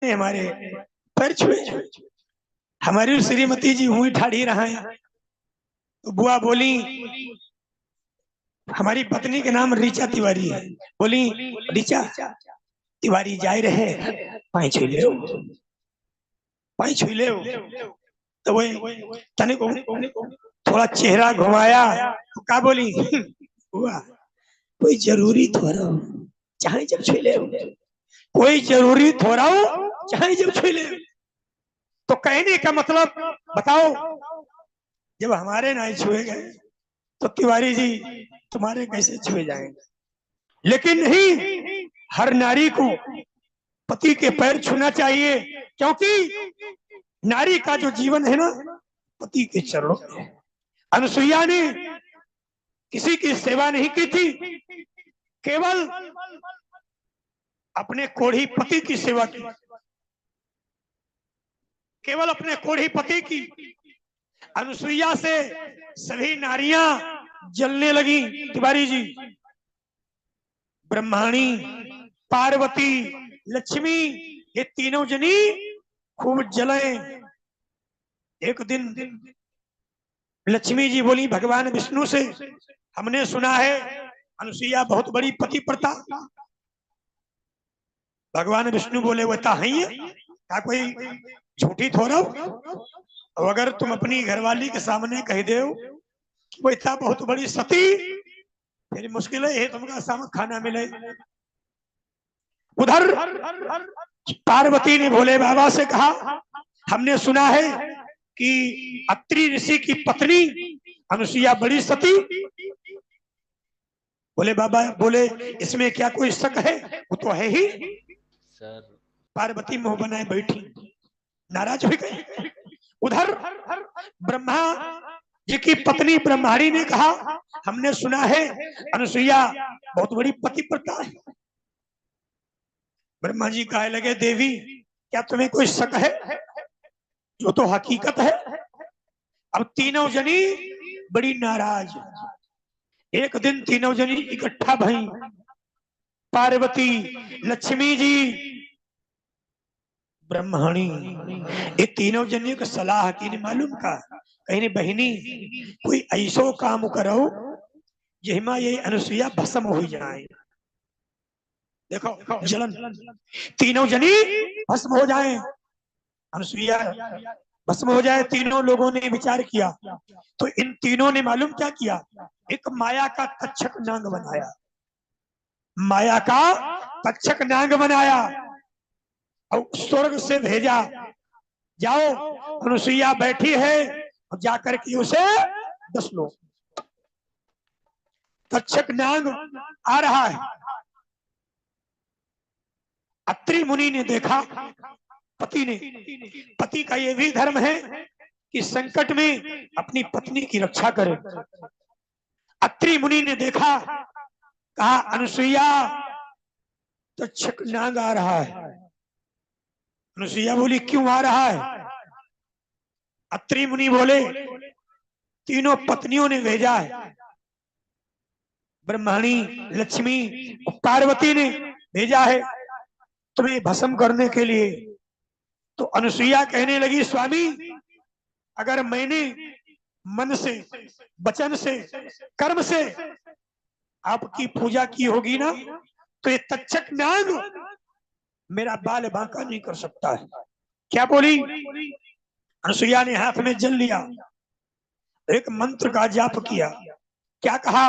हमारे पैर छुए। हमारी श्रीमती जी हुई ठाड़ी रहा है। तो बुआ बोली, हमारी पत्नी के नाम ऋचा तिवारी है। बोली, ऋचा तिवारी जाए रहे, पाई छुई ले, पाई छुई ले। तो वही तने को थोड़ा चेहरा घुमाया तो का बोली, बुआ कोई जरूरी थोड़ा चाहे जब छुई ले, कोई जरूरी थोड़ा हो चाहे जब छुई ले। तो कहने का मतलब बताओ, जब हमारे ना छुए गए तो तिवारी जी तुम्हारे कैसे छुए जाएंगे। लेकिन नहीं, हर नारी को पति के पैर छूना चाहिए, क्योंकि नारी का जो जीवन है ना पति के चरणों में। अनुसुईया ने किसी की सेवा नहीं की थी, केवल अपने कोढ़ी पति की सेवा की, केवल अपने कोढ़ी पति की। अनुसुईया से सभी नारियां जलने लगी। तिवारी जी, ब्रह्माणी, पार्वती, लक्ष्मी, ये तीनों जनी खूब जले। एक दिन लक्ष्मी जी बोली भगवान विष्णु से, हमने सुना है अनुसुईया बहुत बड़ी पतिव्रता। भगवान विष्णु बोले, वह है क्या कोई झूठी थोड़ा। और अगर तुम अपनी घरवाली के सामने कह दो वो इतना बहुत बड़ी सती, फिर मुश्किल है तुमका सामक खाना मिले। उधर पार्वती ने भोले बाबा से कहा, हमने सुना है कि अत्रि ऋषि की पत्नी अनुसुईया बड़ी सती। भोले बाबा बोले, इसमें क्या कोई शक है, वो तो है ही सर। पार्वती मुंह बनाए बैठी, नाराज हो गई। उधर ब्रह्मा जी की पत्नी ब्रह्माणी ने कहा, हमने सुना है अनुसुईया बहुत बड़ी पतिव्रता है। ब्रह्मा जी कहे लगे, देवी क्या तुम्हें कोई शक है, जो तो हकीकत है। अब तीनों जनी बड़ी नाराज। एक दिन तीनों जनी इकट्ठा भई, पार्वती, लक्ष्मी जी, ब्रह्माणी, ये तीनों जनियों की सलाह की नहीं मालूम का, कहीं बहनी कोई ऐसो काम करो जिसमें ये अनुसुईया भस्म हो जाए। देखो जलन, तीनों जनी भस्म हो जाए, अनुसुईया भस्म हो जाए। तीनों लोगों ने विचार किया, तो इन तीनों ने मालूम क्या किया, एक माया का तक्षक नाग बनाया, माया का तक्षक नाग बनाया और स्वर्ग से भेजा, जाओ अनुसुईया बैठी है और जाकर के उसे दस लो। तक्षक नाग आ रहा है। अत्रि मुनि ने देखा, पति का ये भी धर्म है कि संकट में अपनी पत्नी की रक्षा करे। अत्रि मुनि ने देखा, कहा अनुसुईया तक्षक नाग आ रहा है। अनुसुईया बोली, क्यों आ रहा है। अत्रि मुनि बोले, तीनों पत्नियों ने भेजा है, ब्रह्माणी, लक्ष्मी, पार्वती ने भेजा है तुम्हें भस्म करने के लिए। तो अनुसुईया कहने लगी, स्वामी अगर मैंने मन से, वचन से, कर्म से आपकी पूजा की होगी ना, तो ये तक्षक नाग मेरा बाल बांका नहीं कर सकता है। क्या बोली। अनुसुईया ने हाथ में जल लिया, एक मंत्र का जाप किया। क्या कहा,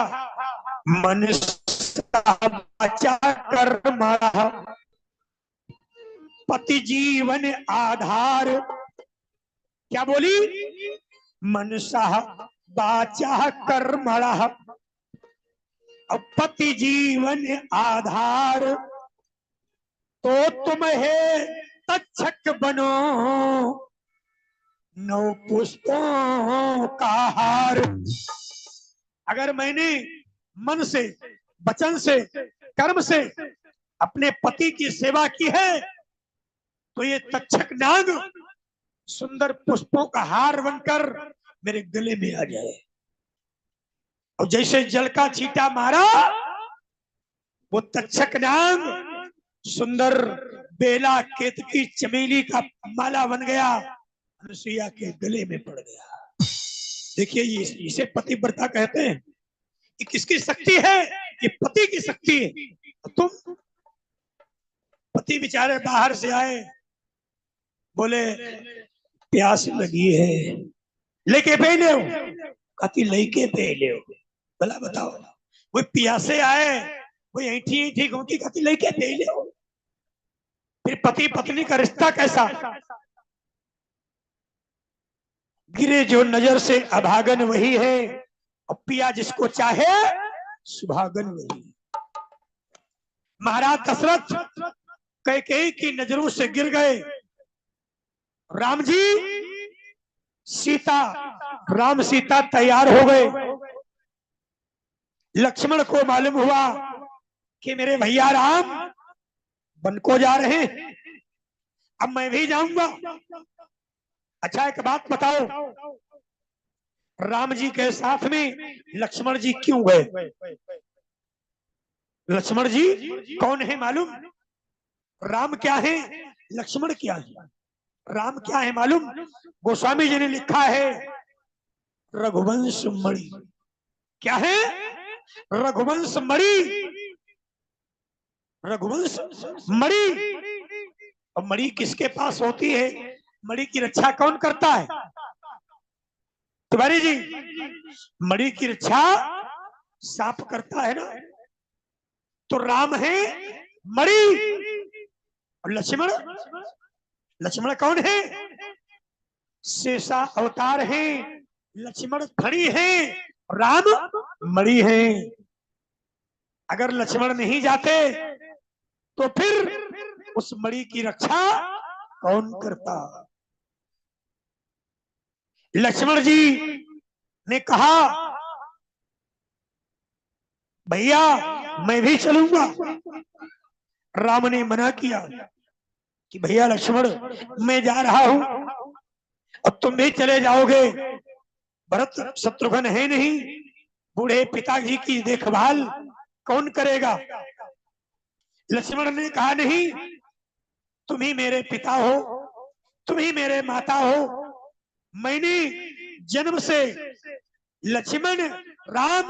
मन वाचा कर्म पति जीवन आधार। क्या बोली, मनसा वाचा कर्मणा पति जीवन आधार। तो तुम है तक्षक बनो, नौ पुष्पों का हार। अगर मैंने मन से, वचन से, कर्म से अपने पति की सेवा की है, तो ये तक्षक नाग सुंदर पुष्पों का हार बनकर मेरे गले में आ जाए। और जैसे जल का छींटा मारा, वो तक्षक नाग सुंदर बेला केतकी चमेली का माला बन गया, अनुसुईया के गले में पड़ गया। देखिए ये इसे पतिव्रता कहते हैं। ये किसकी शक्ति है? ये पति की शक्ति है। तुम पति बेचारे बाहर से आए, बोले प्यास लगी है, लेके पे ले, कति लेके पे ले। भला बताओ, वो प्यासे आए, वो ऐठी ऐठी घूमती, कति लेके पे ले। फिर पति पत्नी का रिश्ता कैसा? गिरे जो नजर से अभागन वही है, और पिया जिसको चाहे सुभागन वही। महाराज दशरथ कैकेयी की नजरों से गिर गए। राम जी सीता, राम सीता तैयार हो गए। लक्ष्मण को मालूम हुआ कि मेरे भैया राम वन को जा रहे हैं, अब मैं भी जाऊंगा। अच्छा एक बात बताओ, राम जी के साथ में लक्ष्मण जी क्यों गए? लक्ष्मण जी कौन है मालूम? राम क्या है, लक्ष्मण क्या है? राम क्या है मालूम? गोस्वामी जी ने लिखा है रघुवंश मणि। क्या है? रघुवंश मणि। रघुवंश मणि। और मणि किसके पास होती है? मणि की रक्षा कौन करता है? तिवारी जी, मणि की रक्षा सांप करता है ना। तो राम है मणि, और लक्ष्मण, लक्ष्मण कौन है? शेषा अवतार है। लक्ष्मण फणी है, राम मणि है। अगर लक्ष्मण नहीं जाते तो फिर उस मणि की रक्षा कौन करता? लक्ष्मण जी ने कहा भैया मैं भी चलूंगा। राम ने मना किया कि भैया लक्ष्मण मैं जा रहा हूं, अब तुम भी चले जाओगे, भरत शत्रुघ्न है नहीं, बूढ़े पिताजी की देखभाल कौन करेगा? लक्ष्मण ने कहा नहीं, तुम ही मेरे पिता हो, तुम ही मेरे माता हो। मैंने जन्म से लक्ष्मण राम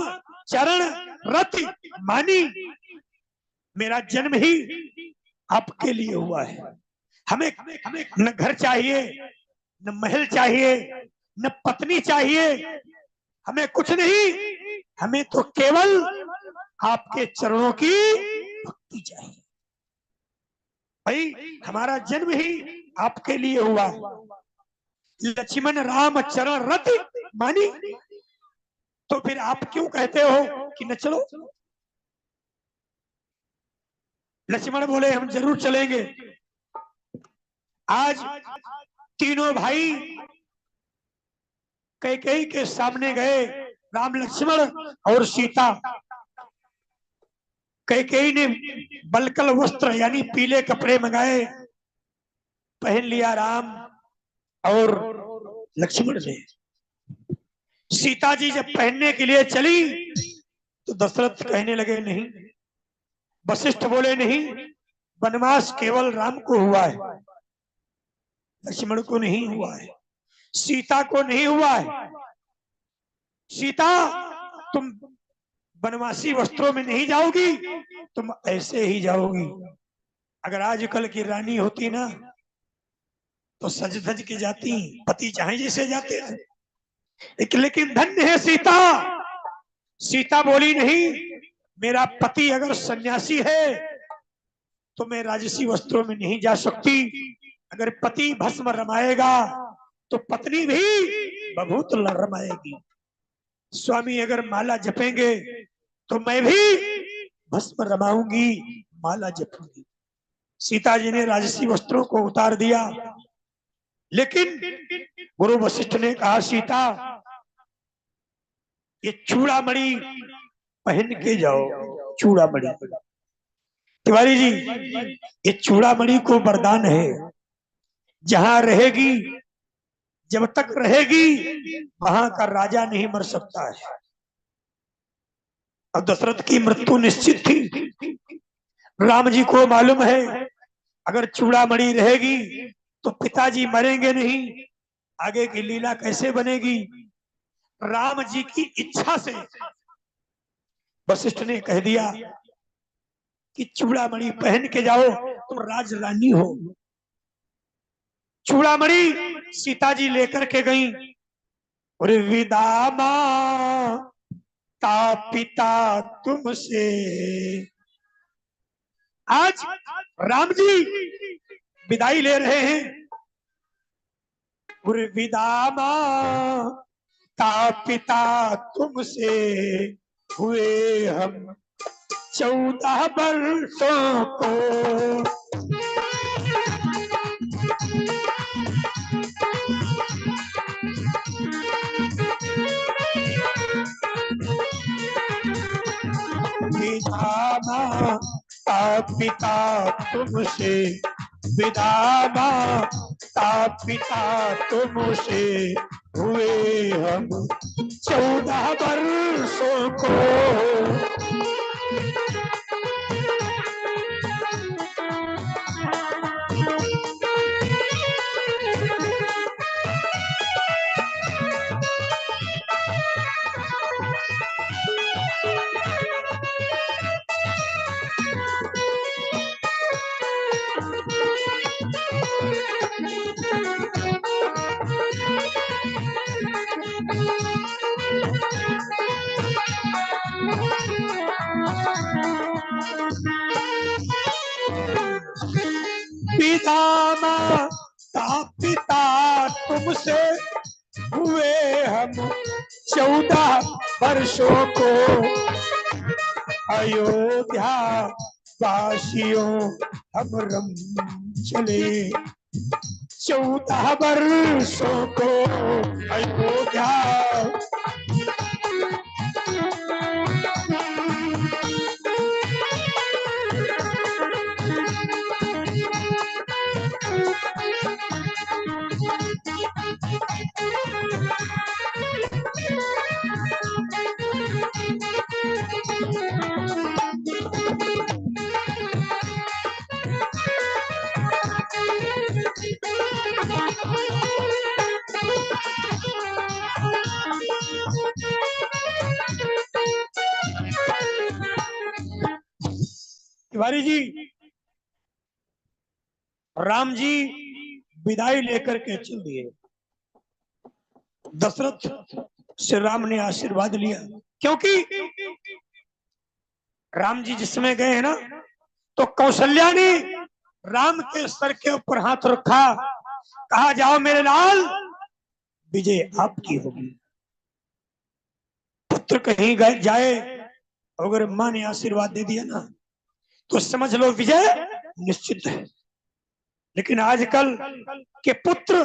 चरण रति मानी। मेरा जन्म ही आपके लिए हुआ है। हमें न घर चाहिए, न महल चाहिए, न पत्नी चाहिए, हमें कुछ नहीं। हमें तो केवल आपके चरणों की भक्ति चाहिए। भाई हमारा जन्म ही आपके लिए हुआ। लक्ष्मण राम चरण रति मानी, तो फिर आप क्यों कहते हो कि न चलो? लक्ष्मण बोले हम जरूर चलेंगे। आज तीनों भाई कैकेयी के सामने गए, राम लक्ष्मण और सीता। कैकेयी ने बलकल वस्त्र यानी पीले कपड़े मंगाए, पहन लिया राम और लक्ष्मण ने। सीता जी जब पहनने के लिए चली तो दशरथ कहने लगे नहीं। वशिष्ठ बोले नहीं, वनवास केवल राम को हुआ है, लक्ष्मण को नहीं हुआ है, सीता को नहीं हुआ है। सीता तुम वनवासी वस्त्रों में नहीं जाओगी, तुम ऐसे ही जाओगी। अगर आजकल की रानी होती ना तो सज धज के जाती, पति चाहे जैसे जाते हैं। लेकिन धन्य है सीता। सीता बोली नहीं, मेरा पति अगर सन्यासी है तो मैं राजसी वस्त्रों में नहीं जा सकती। अगर पति भस्म रमाएगा तो पत्नी भी बभूत रमाएगी। स्वामी अगर माला जपेंगे तो मैं भी भस्म रमाऊंगी, माला जपूंगी। सीता जी ने राजसी वस्त्रों को उतार दिया, लेकिन गुरु वशिष्ठ ने कहा सीता ये चूड़ामणि पहन के जाओ। चूड़ामणि, तिवारी जी ये चूड़ामणि को वरदान है, जहां रहेगी, जब तक रहेगी वहां का राजा नहीं मर सकता है। अब दशरथ की मृत्यु निश्चित थी। राम जी को मालूम है अगर चूड़ामणि रहेगी तो पिताजी मरेंगे नहीं, आगे की लीला कैसे बनेगी। राम जी की इच्छा से वशिष्ठ ने कह दिया कि चूड़ामणि पहन के जाओ, तुम राज रानी हो। चूड़ामणि सीता जी लेकर के गई। और विदा माता पिता तुमसे, आज राम जी विदाई ले रहे हैं। और विदा माता पिता तुमसे, हुए हम 14 वर्षों को। विदा माता पिता तुमसे, विदा माता पिता तुमसे, हुए हम 14 वर्षों को। पिता माता पिता तुमसे, हुए हम 14 वर्षों को। अयोध्या वासियों हम रम चले 14 वर्षों को। अयोध्या तिवारी जी, राम जी विदाई लेकर के चल दिए। दशरथ से राम ने आशीर्वाद लिया, क्योंकि राम जी जिस समय गए हैं ना, तो कौशल्या ने राम के सर के ऊपर हाथ रखा, कहा जाओ मेरे लाल, विजय आपकी होगी। पुत्र कहीं गए जाए, अगर मां ने आशीर्वाद दे दिया ना, तो समझ लो विजय निश्चित है। लेकिन आजकल के पुत्र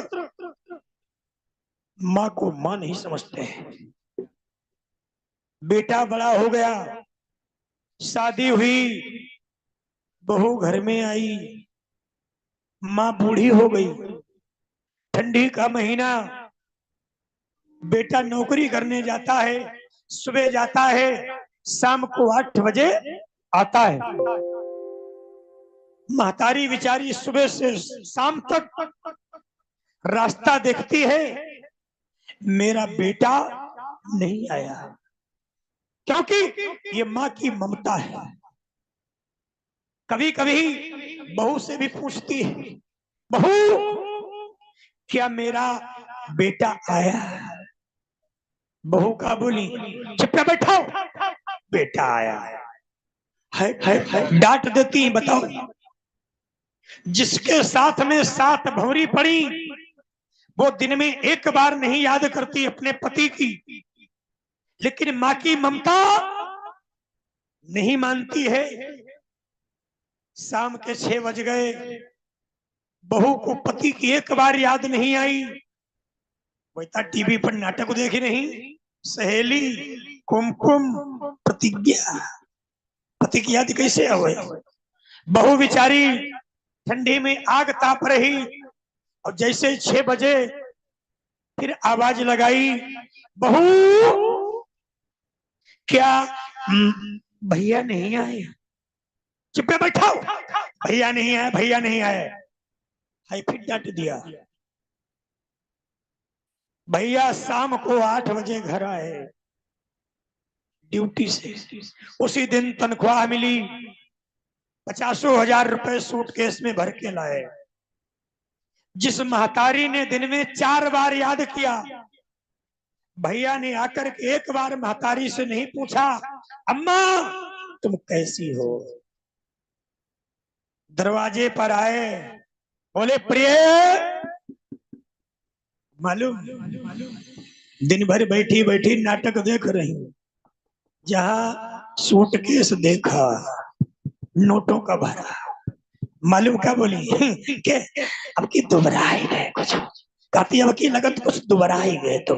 मां को मां नहीं समझते हैं। बेटा बड़ा हो गया, शादी हुई, बहू घर में आई, मां बूढ़ी हो गई। ठंडी का महीना, बेटा नौकरी करने जाता है, सुबह जाता है, शाम को 8 बजे आता है। महतारी बेचारी सुबह से शाम तक रास्ता देखती है, मेरा बेटा नहीं आया, क्योंकि ये मां की ममता है। कभी कभी बहू से भी पूछती है, बहू क्या मेरा बेटा आया? बहू का बोली, चुप बैठो, बेटा आया है। डांट देती है। बताओ, जिसके साथ में 7 भंवरी पड़ी, वो दिन में एक बार नहीं याद करती अपने पति की, लेकिन मां की ममता नहीं मानती है। शाम के 6 बज गए, बहू को पति की एक बार याद नहीं आई। बेटा टीवी पर नाटक देखी नहीं, सहेली, कुमकुम, प्रतिज्ञा, पति की याद कैसे आवे? बहू बेचारी ठंडी में आग ताप रही, और जैसे 6 बजे फिर आवाज लगाई, बहू क्या भैया नहीं आए? चुप बैठाओ, भैया नहीं आए, भैया नहीं आए। हाई फिर डांट दिया। भैया शाम को 8 बजे घर आए ड्यूटी से। उसी दिन तनख्वाह मिली, 50,000 रुपए सूटकेस में भर के लाए। जिस महतारी ने दिन में 4 बार याद किया, भैया ने आकर के एक बार महतारी से नहीं पूछा, अम्मा तुम कैसी हो। दरवाजे पर आए, बोले प्रिय, मालूम दिन भर बैठी बैठी नाटक देख रही हूं, जहां सूटकेस देखा नोटों का भरा। मालूम क्या बोली के अब की दोबारा ही गए कुछ, कहती अब की लगत कुछ दोबारा ही गए। तो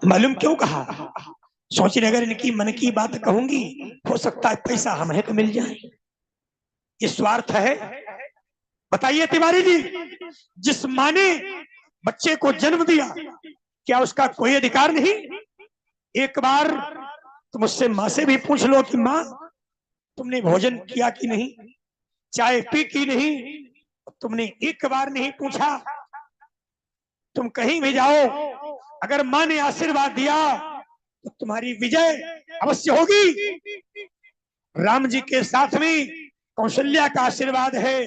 मालूम क्यों कहा, सोचने अगर इनकी मन की बात कहूंगी हो सकता है पैसा हमें को मिल जाए। ये स्वार्थ है। बताइए तिवारी जी, जिस माँ ने बच्चे को जन्म दिया, क्या उसका कोई अधिकार नहीं? एक बार तुम उससे माँ से भी पूछ लो कि माँ तुमने भोजन किया कि नहीं, चाय पी कि नहीं। तुमने एक बार नहीं पूछा। तुम कहीं भी जाओ, अगर माँ ने आशीर्वाद दिया तो तुम्हारी विजय अवश्य होगी। राम जी के साथ में कौशल्या का आशीर्वाद है।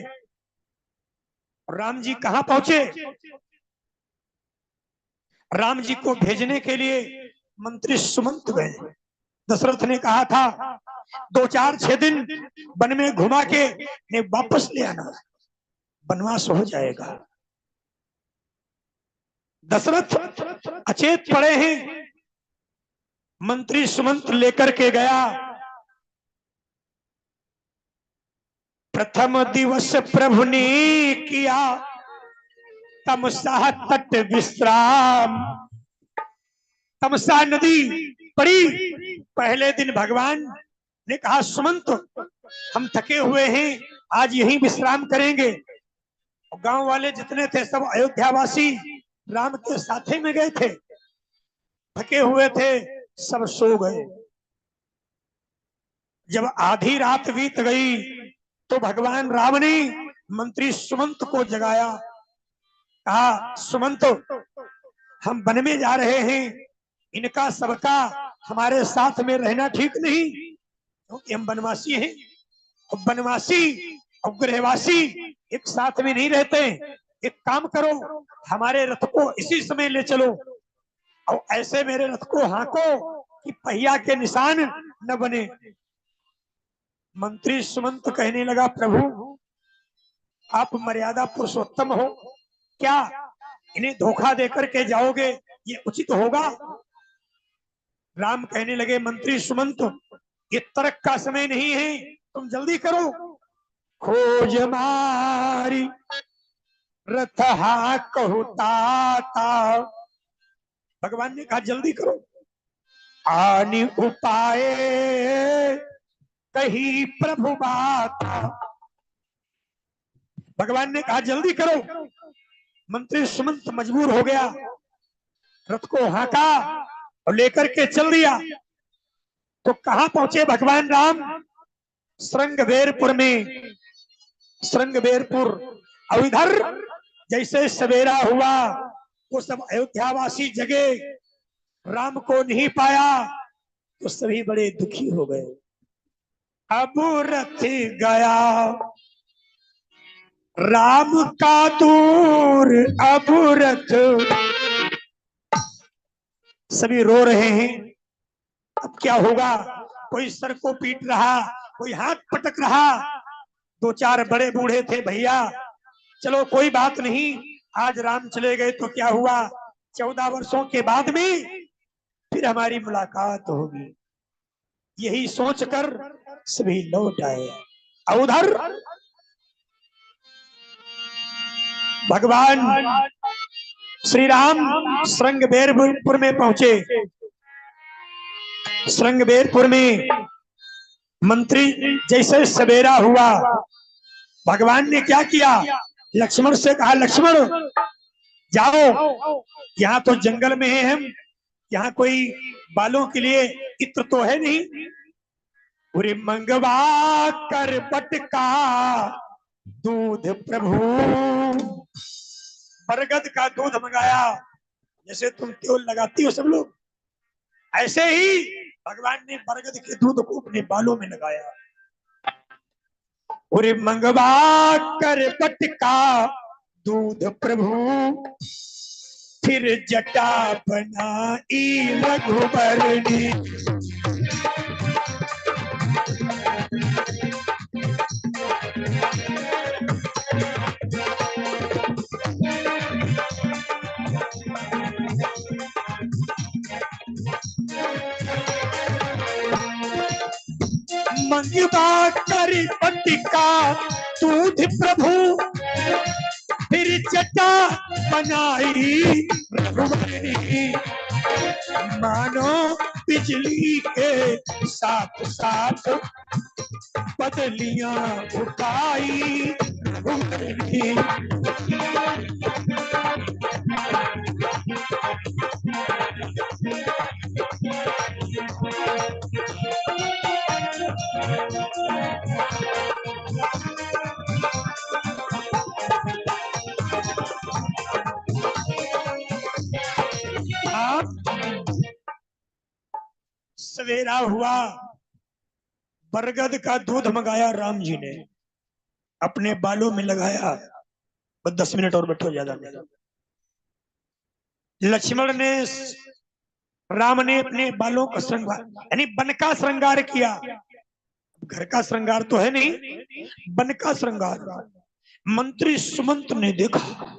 राम जी कहां पहुंचे? राम जी को भेजने के लिए मंत्री सुमंत गए। दशरथ ने कहा था 2-4-6 दिन वन में घुमा के ने वापस ले आना, वनवास हो जाएगा। दशरथ अचेत पड़े हैं। मंत्री सुमंत लेकर के गया। प्रथम दिवस प्रभु ने किया तमसा तट विश्राम। तमसा नदी पड़ी। पहले दिन भगवान ने कहा सुमंत हम थके हुए हैं, आज यहीं विश्राम करेंगे। गांव वाले जितने थे सब अयोध्यावासी राम के साथे में गए थे, थके हुए थे, सब सो गए। जब आधी रात बीत गई तो भगवान राम ने मंत्री सुमंत को जगाया। कहा सुमंत हम वन में जा रहे हैं, इनका सबका हमारे साथ में रहना ठीक नहीं, क्योंकि हम वनवासी हैं। वनवासी और गृहवासी एक साथ में नहीं रहते। एक काम करो, हमारे रथ को इसी समय ले चलो और ऐसे मेरे रथ को हांको कि पहिया के निशान न बने। मंत्री सुमंत कहने लगा प्रभु आप मर्यादा पुरुषोत्तम हो, क्या इन्हें धोखा देकर के जाओगे, ये उचित होगा? राम कहने लगे मंत्री सुमंत ये तर्क का समय नहीं है, तुम जल्दी करो। खोज मारी रथ कहता, भगवान ने कहा जल्दी करो। आनि उपाय कही प्रभु बात, भगवान ने कहा जल्दी करो। मंत्री सुमंत मजबूर हो गया, रथ को हाका और लेकर के चल दिया। तो कहां पहुंचे भगवान राम? श्रृंगबेरपुर में। श्रृंगबेरपुर और इधर जैसे सवेरा हुआ वो सब अयोध्यावासी जगे, राम को नहीं पाया तो सभी बड़े दुखी हो गए। अब रथ गया राम का दूर, अब रथ, सभी रो रहे हैं। अब क्या होगा? कोई सर को पीट रहा, कोई हाथ पटक रहा। 2-4 बड़े बूढ़े थे, भैया चलो कोई बात नहीं, आज राम चले गए तो क्या हुआ, 14 वर्षों के बाद में फिर हमारी मुलाकात होगी। यही सोचकर सभी लौट आए। और उधर भगवान श्री राम श्रृंगबेरपुर में पहुंचे। श्रृंगबेरपुर में मंत्री जैसे सवेरा हुआ, भगवान ने क्या किया, लक्ष्मण से कहा लक्ष्मण जाओ, यहाँ तो जंगल में है हम, यहाँ कोई बालों के लिए इत्र तो है नहीं, उरे मंगवा कर बटका दूध प्रभु। बरगद का दूध मंगाया, जैसे तुम तेल लगाती हो सब लोग, ऐसे ही भगवान ने बरगद के दूध को अपने बालों में लगाया। उरे मंगवा कर बटका दूध प्रभु, फिर जटा बनाई रघुबरनी। मंगवा कर बटका दूध प्रभु, फिर जटा बनाई रघुबरनी। मानो बिजली के साथ साथ बदलियां उठाई रघुबरनी। सवेरा हुआ, बरगद का दूध मंगाया राम जी ने, अपने बालों में लगाया। बस 10 मिनट और बैठो, ज्यादा नहीं। लक्ष्मण ने, राम ने अपने बालों का श्रृंगार यानी वन का श्रृंगार किया। घर का श्रृंगार तो है नहीं, वन का श्रृंगार। मंत्री सुमंत ने देखा,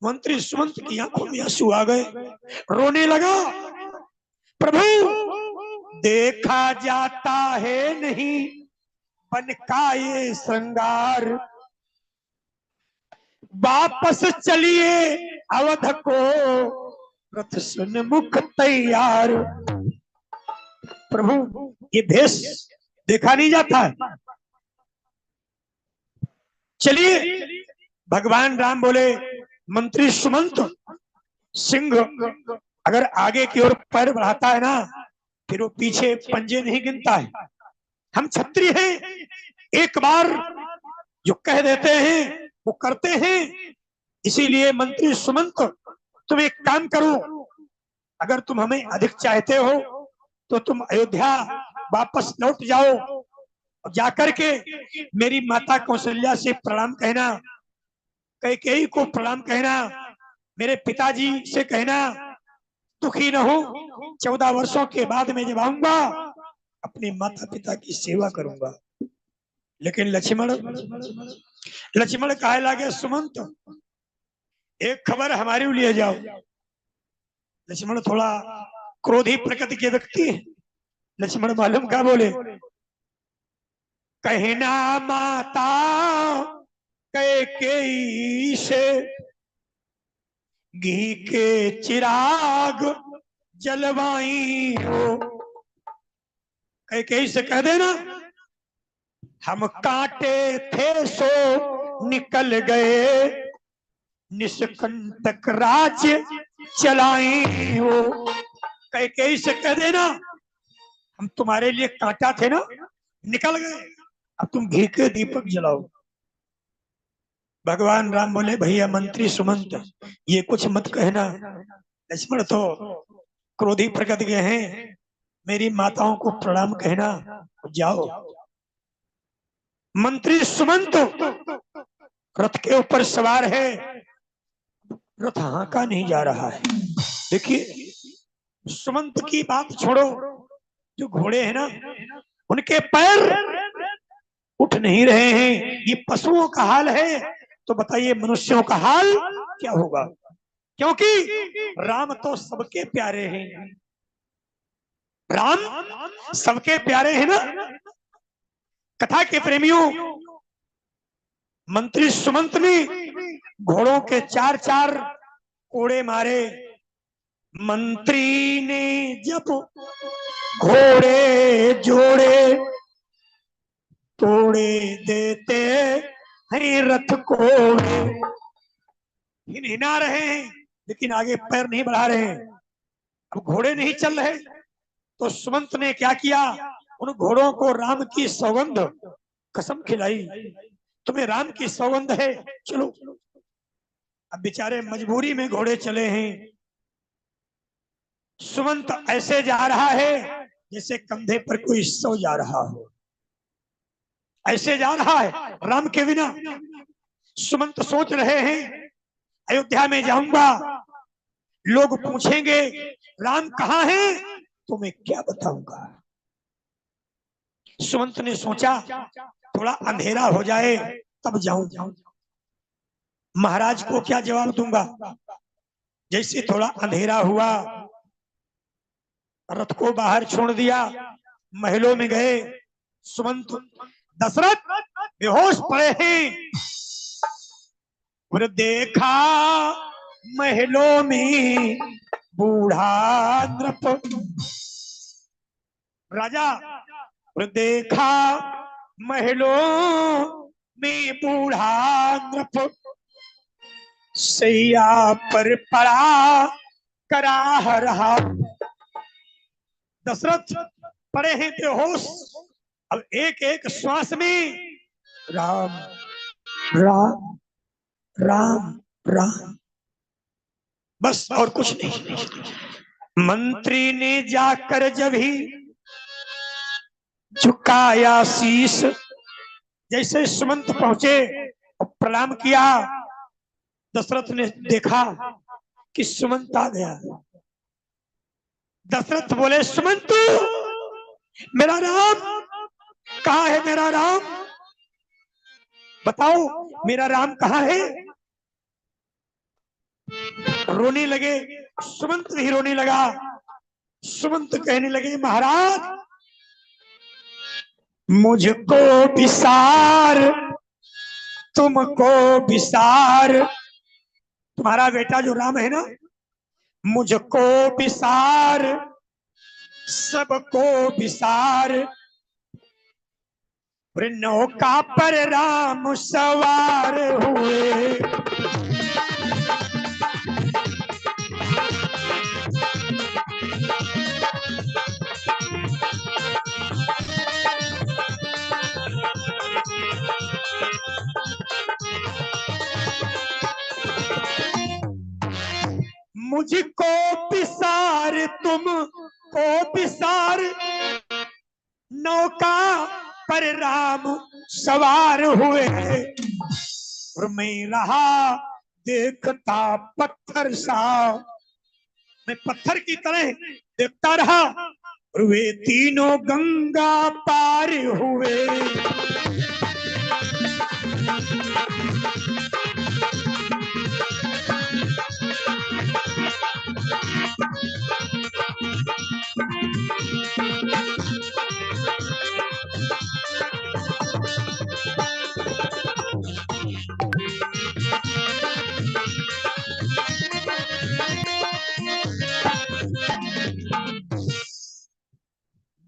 मंत्री सुमंत की आंखों में आंसू आ गए, रोने लगा। प्रभु, देखा जाता है नहीं वन का ये श्रृंगार, वापस चलिए अवध को रथ सन्मुख तैयार। प्रभु, ये भेष देखा नहीं जाता है, चलिए। भगवान राम बोले, मंत्री सुमंत, सिंह अगर आगे की ओर पैर बढ़ाता है ना, फिर वो पीछे पंजे नहीं गिनता है। हम क्षत्रिय हैं, एक बार जो कह देते हैं वो करते हैं। इसीलिए मंत्री सुमंत, तुम एक काम करो, अगर तुम हमें अधिक चाहते हो तो तुम अयोध्या वापस लौट जाओ, और जाकर के मेरी माता कौशल्या से प्रणाम कहना, कैकेयी को प्रणाम कहना, मेरे पिताजी से कहना दुखी न हो। 14 वर्षों के बाद मैं जब आऊंगा अपने माता पिता की सेवा करूंगा। लेकिन लक्ष्मण कहे लगे, सुमंत एक खबर हमारे लिए जाओ। लक्ष्मण थोड़ा क्रोधी प्रकृति के व्यक्ति है। लक्ष्मण मालूम क्या बोले, कहना माता कैकेयी से घी के चिराग जलवाई हो। कैकेयी से कह देना, हम कांटे थे सो निकल गए, निष्कंटक राज्य चलाई हो। कैकेयी से कह देना, हम तुम्हारे लिए कांटा थे ना, निकल गए, अब तुम घी के दीपक जलाओ। भगवान राम बोले, भैया मंत्री सुमंत, ये कुछ मत कहना। लक्ष्मण तो क्रोधी प्रकृति के हैं, मेरी माताओं को प्रणाम कहना, जाओ। मंत्री सुमंत रथ के ऊपर सवार है, रथ हाँका नहीं जा रहा है। देखिए, सुमंत की बात छोड़ो, जो घोड़े हैं ना, उनके पैर उठ नहीं रहे हैं। ये पशुओं का हाल है, तो बताइए मनुष्यों का हाल क्या होगा। क्योंकि राम तो सबके प्यारे हैं, राम सबके प्यारे हैं ना। कथा के प्रेमियों, मंत्री सुमंत ने घोड़ों के 4-4 कोड़े मारे। मंत्री ने जब घोड़े जोड़े, तोड़े देते हैं रथ को। हिना रहे हैं लेकिन आगे पैर नहीं बढ़ा रहे हैं। अब घोड़े नहीं चल रहे, तो सुमंत ने क्या किया, उन घोड़ों को राम की सौगंध कसम खिलाई, तुम्हें राम की सौगंध है, चलो। अब बेचारे मजबूरी में घोड़े चले हैं। सुमंत ऐसे जा रहा है जैसे कंधे पर कोई सो जा रहा हो, ऐसे जा रहा है राम के बिना। सुमंत सोच रहे हैं अयोध्या में जाऊंगा, लोग पूछेंगे राम कहाँ है, तो मैं क्या बताऊंगा। सुमंत ने सोचा थोड़ा अंधेरा हो जाए तब जाऊं, महाराज को क्या जवाब दूंगा। जैसे थोड़ा अंधेरा हुआ, रथ को बाहर छोड़ दिया, महलों में गए। सुमंत दशरथ बेहोश पड़े हैं, और देखा महलों में बूढ़ा नृप। राजा और देखा महलों में बूढ़ा नृप, सैया पर पड़ा कराह रहा। दशरथ पड़े हैं बेहोश। अब एक एक श्वास में राम राम राम राम, बस और कुछ नहीं। मंत्री ने जाकर जब ही झुकाया शीश, जैसे सुमंत पहुंचे और प्रणाम किया, दशरथ ने देखा कि सुमंत आ गया। दशरथ बोले सुमंत मेरा राम कहाँ है, मेरा राम बताओ, मेरा राम कहाँ है। रोने लगे, सुमंत भी रोने लगा। सुमंत कहने लगे महाराज मुझको विसार, तुमको विसार, तुम्हारा बेटा जो राम है ना, मुझको विसार सबको विसार, नौका पर राम सवार हुए। मुझको विसार तुमको विसार, नौका पर राम सवार हुए, और मैं रहा देखता पत्थर सा, मैं पत्थर की तरह देखता रहा, और वे तीनों गंगा पार हुए।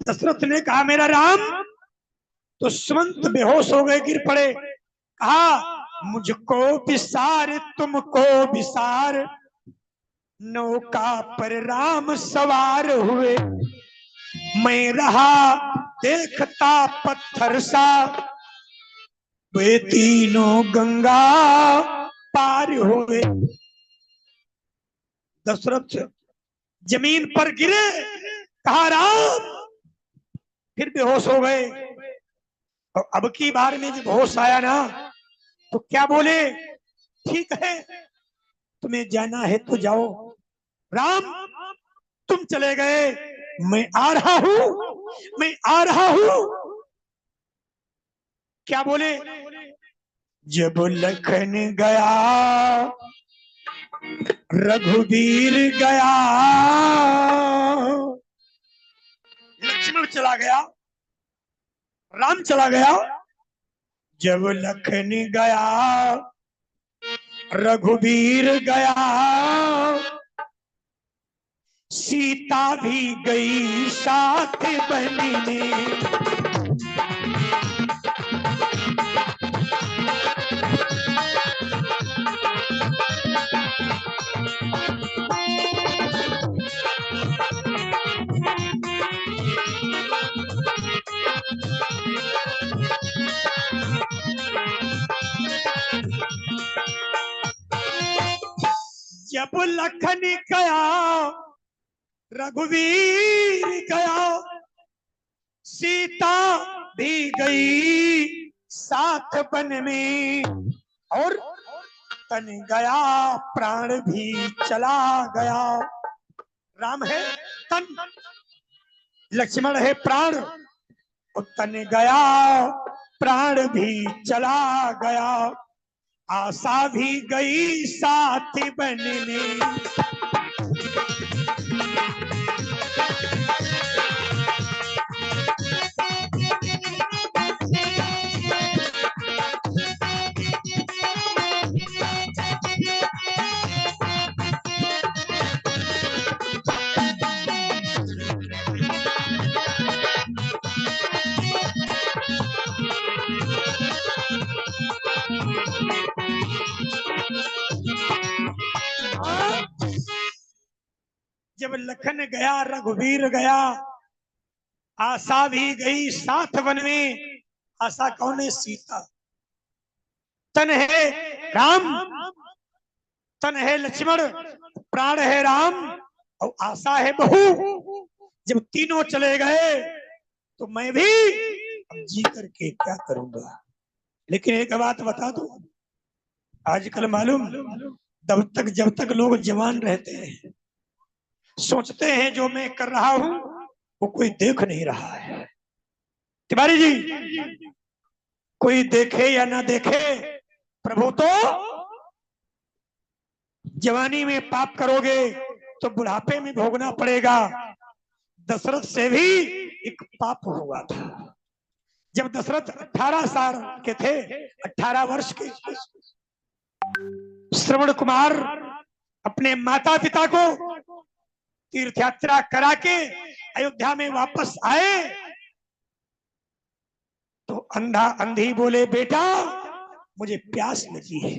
दशरथ ने कहा मेरा राम, तो सुमंत बेहोश हो गए, गिर पड़े। कहा मुझको विसार तुमको विसार, नौका पर राम सवार हुए, मैं रहा देखता पत्थर सा, वे तीनों गंगा पार हुए। दशरथ जमीन पर गिरे, कहा राम, फिर बेहोश हो गए। और अब की बार में जब होश आया ना, तो क्या बोले, ठीक है तुम्हें जाना है तो जाओ, राम तुम चले गए, मैं आ रहा हूं, मैं आ रहा हूं। क्या बोले, जब लखन गया रघुवीर गया, लक्ष्मण चला गया, राम चला गया। जब लखन गया रघुवीर गया, सीता भी गई साथ बनने, जब लखन गया रघुवीर गया, सीता भी गई साथ वन में, और तन गया प्राण भी चला गया। राम है तन, लक्ष्मण है प्राण, और तन गया प्राण भी चला गया। आशा भी गई साथ बनने, जब लखन गया रघुवीर गया, आशा भी गई साथ वन में। आशा कौन है? सीता। तन है राम, तन है लक्ष्मण, प्राण है राम, और आशा है बहू। जब तीनों चले गए तो मैं भी अब जी करके क्या करूंगा। लेकिन एक बात बता दो, आजकल मालूम, जब तक लोग जवान रहते हैं सोचते हैं जो मैं कर रहा हूं वो कोई देख नहीं रहा है। तिवारी जी, कोई देखे या ना देखे, प्रभु तो जवानी में पाप करोगे तो बुढ़ापे में भोगना पड़ेगा। दशरथ से भी एक पाप हुआ था। जब दशरथ 18 साल के थे, 18 वर्ष के, श्रवण कुमार अपने माता पिता को तीर्थ यात्रा करा के अयोध्या में वापस आए तो अंधा अंधी बोले, बेटा मुझे प्यास लगी है।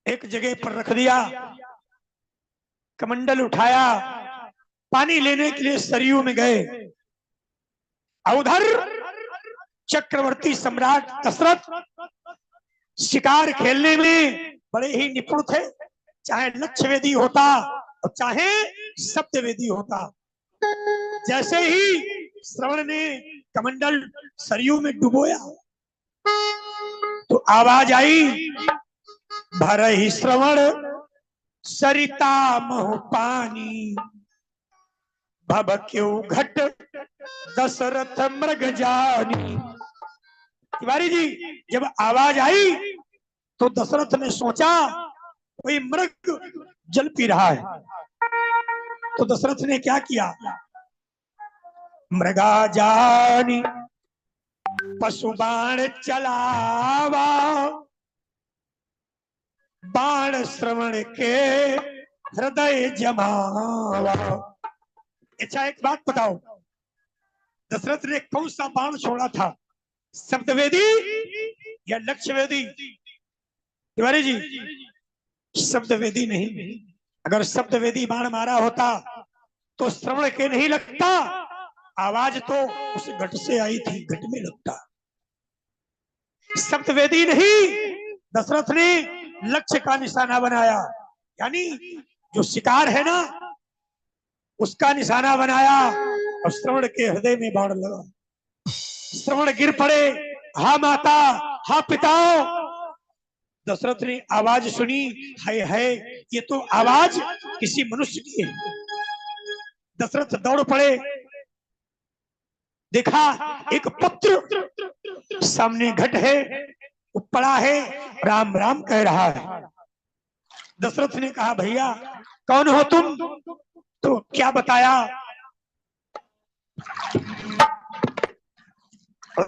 एक जगह पर रख दिया, कमंडल उठाया, पानी लेने के लिए सरयू में गए। उधर चक्रवर्ती सम्राट दशरथ शिकार खेलने में बड़े ही निपुण थे, चाहे लक्ष्यवेदी होता और चाहे शब्दवेदी होता। जैसे ही श्रवण ने कमंडल सरयू में डुबोया तो आवाज आई, भरहि श्रवण सरिता महु पानी, भव क्यों घट दशरथ मृग जानी। तिवारी जी, जब आवाज आई तो दशरथ ने सोचा कोई मृग जल पी रहा है। तो दशरथ ने क्या किया, मृगा जानी पशु बाण चलावा, बाण श्रवण के हृदय जमावा। अच्छा एक बात बताओ, दशरथ ने कौन सा बाण छोड़ा था, शब्दवेदी या लक्ष्यवेदी? तिवारी जी, शब्दवेदी नहीं। अगर शब्दवेदी बाण मारा होता तो श्रवण के नहीं लगता, आवाज तो उस घट से आई थी, घट में लगता। शब्दवेदी नहीं, दशरथ ने लक्ष्य का निशाना बनाया, यानी जो शिकार है ना उसका निशाना बनाया और श्रवण के हृदय में बाण लगा। श्रवण गिर पड़े, हा माता, हा पिता। दशरथ ने आवाज सुनी, है ये तो आवाज किसी मनुष्य की है। दशरथ दौड़ पड़े, देखा एक पुत्र सामने घट है, पड़ा है, राम राम कह रहा है। दशरथ ने कहा, भैया कौन हो तुम? तो क्या बताया,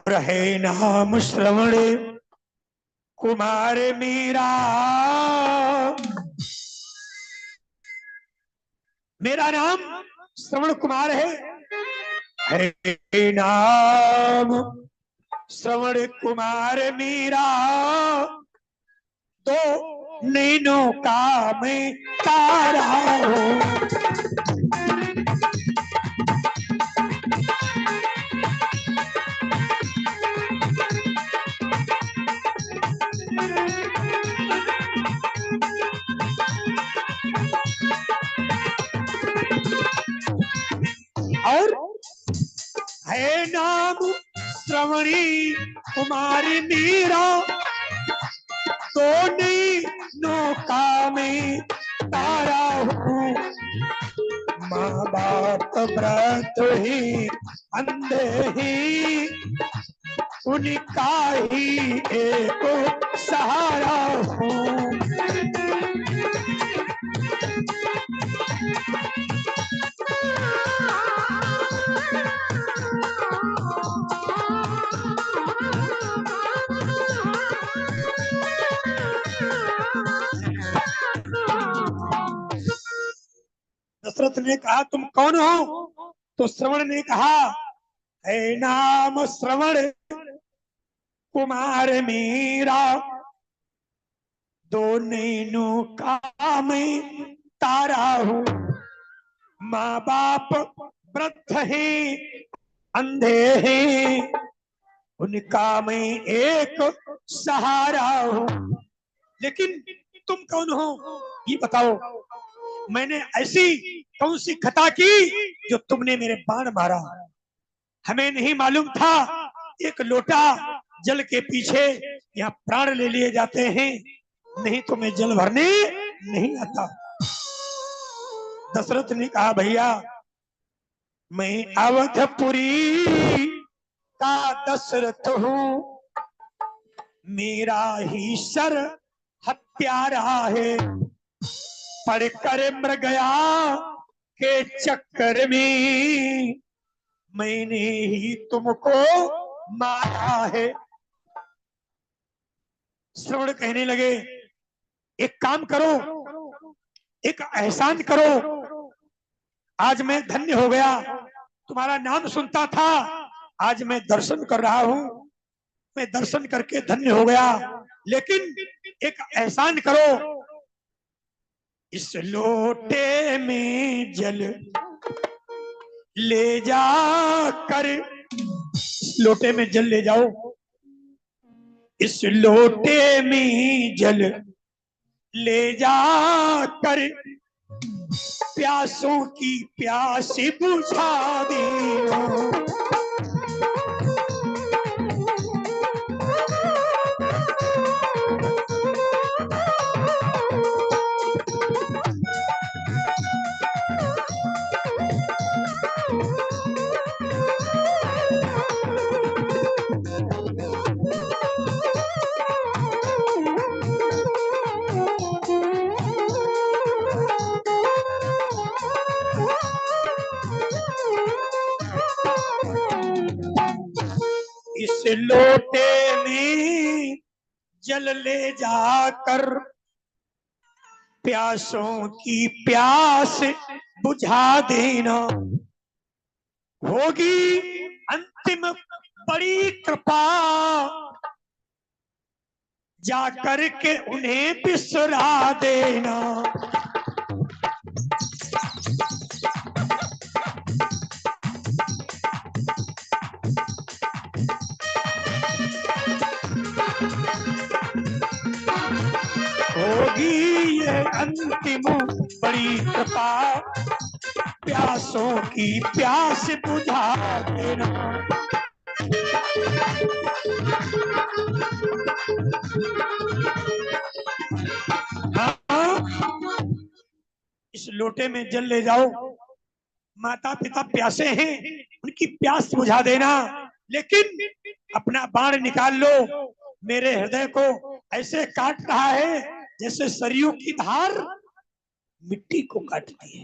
रहे नाम श्रवण कुमार मेरा, मेरा नाम श्रवण कुमार है नाम श्रवण कुमार मेरा, तो नैनों का मैं तारा हूं। और है नाम श्रवणी कुमारी मीरा, दोनों नौका में तारा हूँ, माँ बाप व्रत ही अंधे ही, उनका ही एक सहारा हूँ। दशरथ ने कहा तुम कौन हो? तो श्रवण ने कहा है नाम श्रवण कुमार मेरा, दो नैनों का मैं तारा हूँ, माँ बाप वृद्ध हैं अंधे हैं, उनका मैं एक सहारा हूँ। लेकिन तुम कौन हो ये बताओ, मैंने ऐसी कौन सी खता की जो तुमने मेरे बाण मारा? हमें नहीं मालूम था एक लोटा जल के पीछे यहाँ प्राण ले लिए जाते हैं, नहीं तो मैं जल भरने नहीं आता। दशरथ ने कहा भैया मैं अवधपुरी का दशरथ हूँ, मेरा ही सर हत्यारा है, पढ़कर मृगया के चक्कर में मैंने ही तुमको मारा है। श्रवण कहने लगे एक काम करो, एक एहसान करो, आज मैं धन्य हो गया, तुम्हारा नाम सुनता था, आज मैं दर्शन कर रहा हूं, मैं दर्शन करके धन्य हो गया, लेकिन एक एहसान करो, इस लोटे में जल ले जा कर, लोटे में जल ले जाओ, इस लोटे में जल ले जा कर, प्यासों की प्यास बुझा दे। इस लोटे में जल ले जाकर, प्यासों की प्यास बुझा देना, होगी अंतिम बड़ी कृपा, जाकर के उन्हें बिसरा देना। होगी ये अंतिम बड़ी कृपा, प्यासों की प्यास बुझा देना। हाँ, इस लोटे में जल ले जाओ, माता पिता प्यासे हैं, उनकी प्यास बुझा देना, लेकिन अपना बाण निकाल लो, मेरे हृदय को ऐसे काट रहा है जैसे सरयू की धार मिट्टी को काटती है।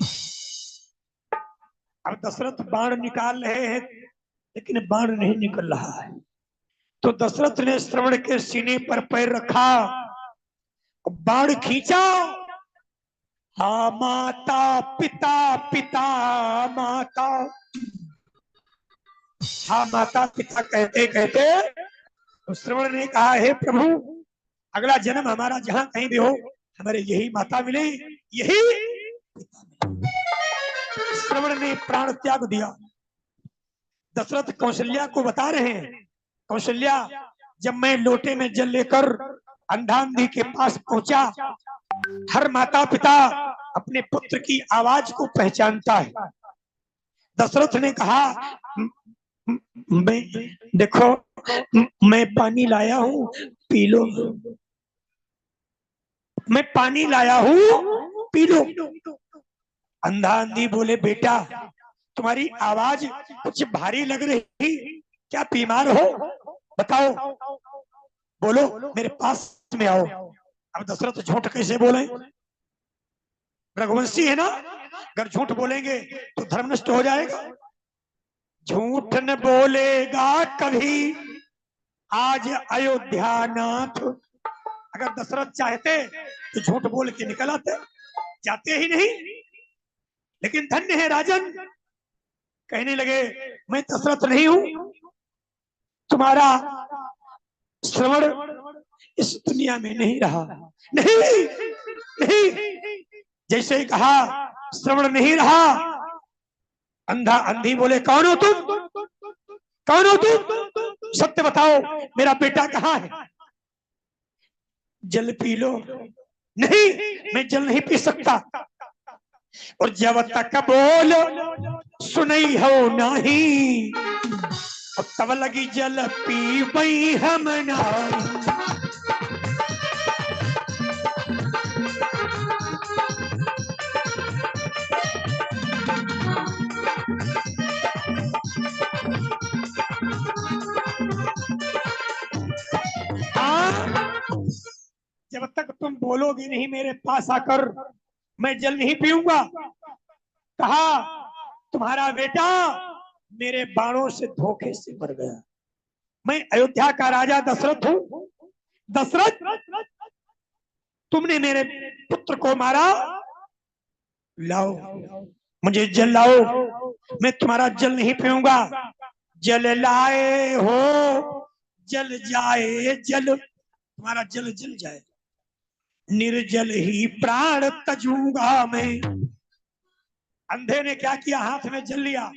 अब दशरथ बाण निकाल रहे हैं, लेकिन बाण नहीं निकल रहा है, तो दशरथ ने श्रवण के सीने पर पैर रखा, बाण खींचा, हाँ माता पिता पिता माता, हाँ माता पिता कहते कहते तो श्रवण ने कहा हे प्रभु, अगला जन्म हमारा जहां कहीं भी हो, हमारे यही माता मिले, यही पिता मिले। श्रवण ने प्राण त्याग दिया। दशरथ कौशल्या को बता रहे हैं, कौशल्या जब मैं लोटे में जल लेकर अंधा अंधी के पास पहुंचा। हर माता पिता अपने पुत्र की आवाज को पहचानता है। दशरथ ने कहा, मैं देखो, मैं पानी लाया हूं, पी लो। मैं पानी लाया हूं, पी लो। अंधा अंधी बोले, बेटा तुम्हारी आवाज कुछ भारी लग रही, क्या बीमार हो? बताओ, बोलो, मेरे पास में आओ। अब दशरथ झूठ कैसे बोले? रघुवंशी है ना, अगर झूठ बोलेंगे तो धर्म नष्ट हो जाएगा। झूठ न बोलेगा कभी आज अयोध्या नाथ। अगर दशरथ चाहते तो झूठ बोल के निकल आते, जाते ही नहीं। लेकिन धन्य है राजन, कहने लगे, मैं दशरथ नहीं हूं, तुम्हारा श्रवण इस दुनिया में नहीं रहा। नहीं नहीं, जैसे ही कहा श्रवण नहीं रहा, अंधा अंधी बोले, कौन हो तुम? कौन हो तुम? सत्य बताओ, मेरा बेटा कहाँ है? जल पी लो। नहीं, मैं जल नहीं पी सकता। और जब तक बोल सुनई हो नहीं, और तब लगी जल पी वही हम नहीं। जब तक तुम बोलोगे नहीं मेरे पास आकर, मैं जल नहीं पीऊंगा। कहा, तुम्हारा बेटा मेरे बाणों से धोखे से मर गया। मैं अयोध्या का राजा दशरथ हूं। दशरथ, तुमने मेरे पुत्र को मारा। लाओ, मुझे जल लाओ, मैं तुम्हारा जल नहीं पीऊंगा। जल लाए हो, जल जाए जल, तुम्हारा जल जल जाए। निर्जल ही प्राण तजूंगा मैं। अंधे ने क्या किया? हाथ में जल लिया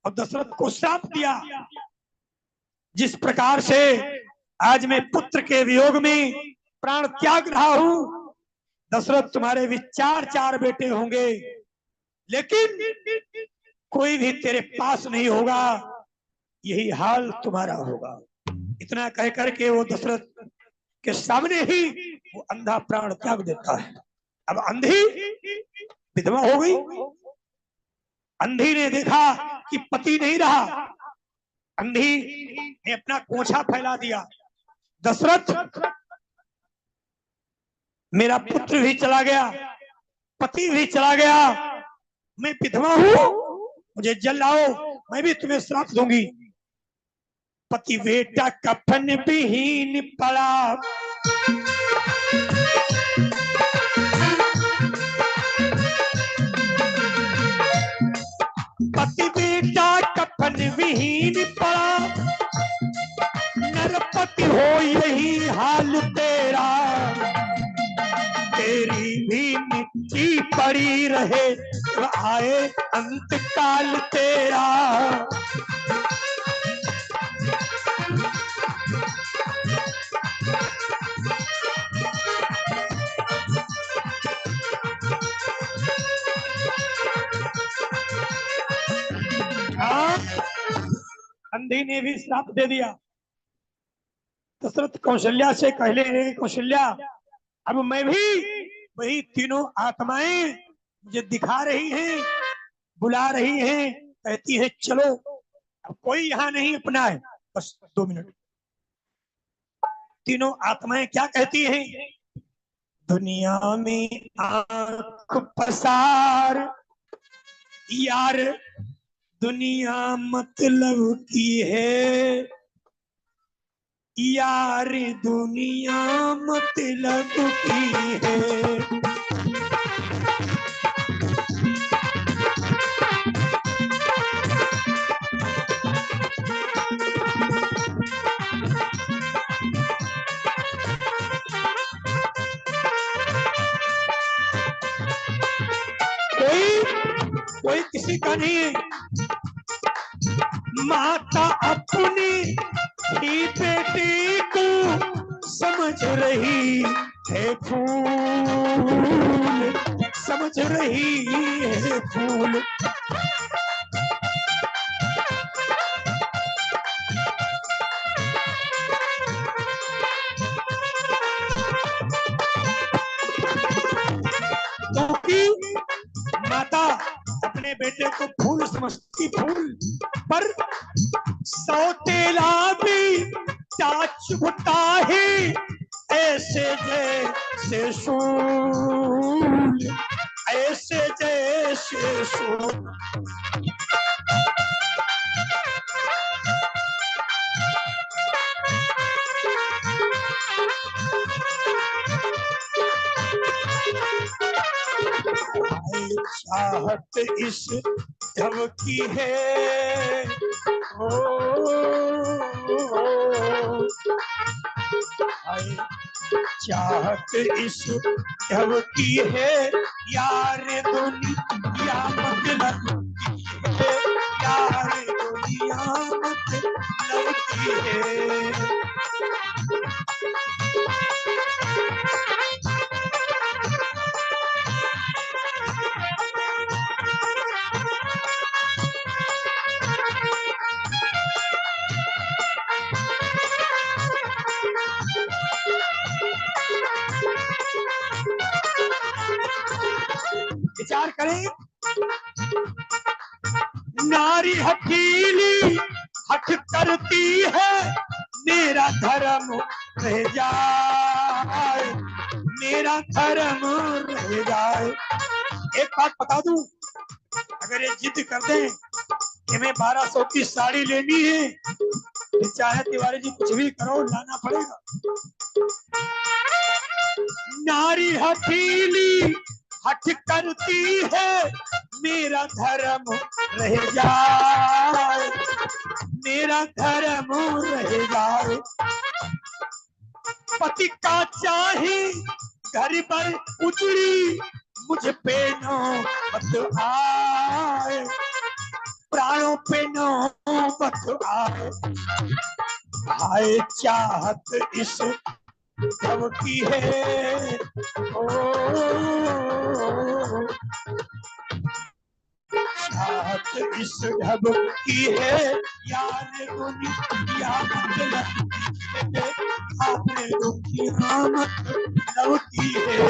और दशरथ को श्राप दिया। जिस प्रकार से आज मैं पुत्र के वियोग में प्राण त्याग रहा हूं, दशरथ तुम्हारे भी चार बेटे होंगे, लेकिन कोई भी तेरे पास नहीं होगा। यही हाल तुम्हारा होगा। इतना कह करके वो दशरथ के सामने ही वो अंधा प्राण त्याग देता है। अब अंधी विधवा हो गई। अंधी ने देखा कि पति नहीं रहा, अंधी ने अपना कोछा फैला दिया। दशरथ, मेरा पुत्र भी चला गया, पति भी चला गया, मैं विधवा हूं, मुझे जल लाओ, मैं भी तुम्हें श्राप दूंगी। पति बेटा कफन विहीन पड़ा, पति बेटा कफन विहीन पड़ा, नरपति हो यही हाल तेरा, तेरी भी मिट्टी पड़ी रहे, आए अंत काल तेरा। अंधी ने भी श्राप दे दिया। दशरथ कौशल्या से कहले, कौशल्या, अब मैं भी वही तीनों आत्माएं मुझे दिखा रही हैं, बुला रही हैं, कहती है चलो। अब कोई यहाँ नहीं अपना है, बस 2 मिनट। तीनों आत्माएं क्या कहती हैं? दुनिया में आंख पसार यार, दुनिया मतलब की है यार, दुनिया मतलब की है। कोई किसी का नहीं है। माता अपनी ही बेटी को समझ समझ रही है फूल, समझ रही है फूल। क्योंकि माता अपने बेटे को फूल समझती, फूल पर सौतेला भी क्या चुभता है ऐसे जैसे सूल, ऐसे जैसे सूल। चाहत इस ढब की है, चाहत इस ढब की है यार दुनिया मतलब है, यार दुनिया मतलब की है। विचार करें, नारी हकीली हक करती है मेरा धर्म रह जाए, मेरा धर्म रह जाए। एक बात बता दूं, अगर ये जिद कर दें कि हमें 1200 की साड़ी लेनी है, तो चाहे तिवारी जी कुछ भी करो लाना पड़ेगा। नारी हकीली हक करती है मेरा धर्म रह जाए, मेरा धर्म रह जाए। पति का चाहे घर पर उजड़ी मुझ पे नौबत आए, प्राणों पे नौबत आए। आए चाहत इस ढब की है, चाहत इस ढब की है यार दुनिया मतलब है, आपने दुनिया मतलब की है।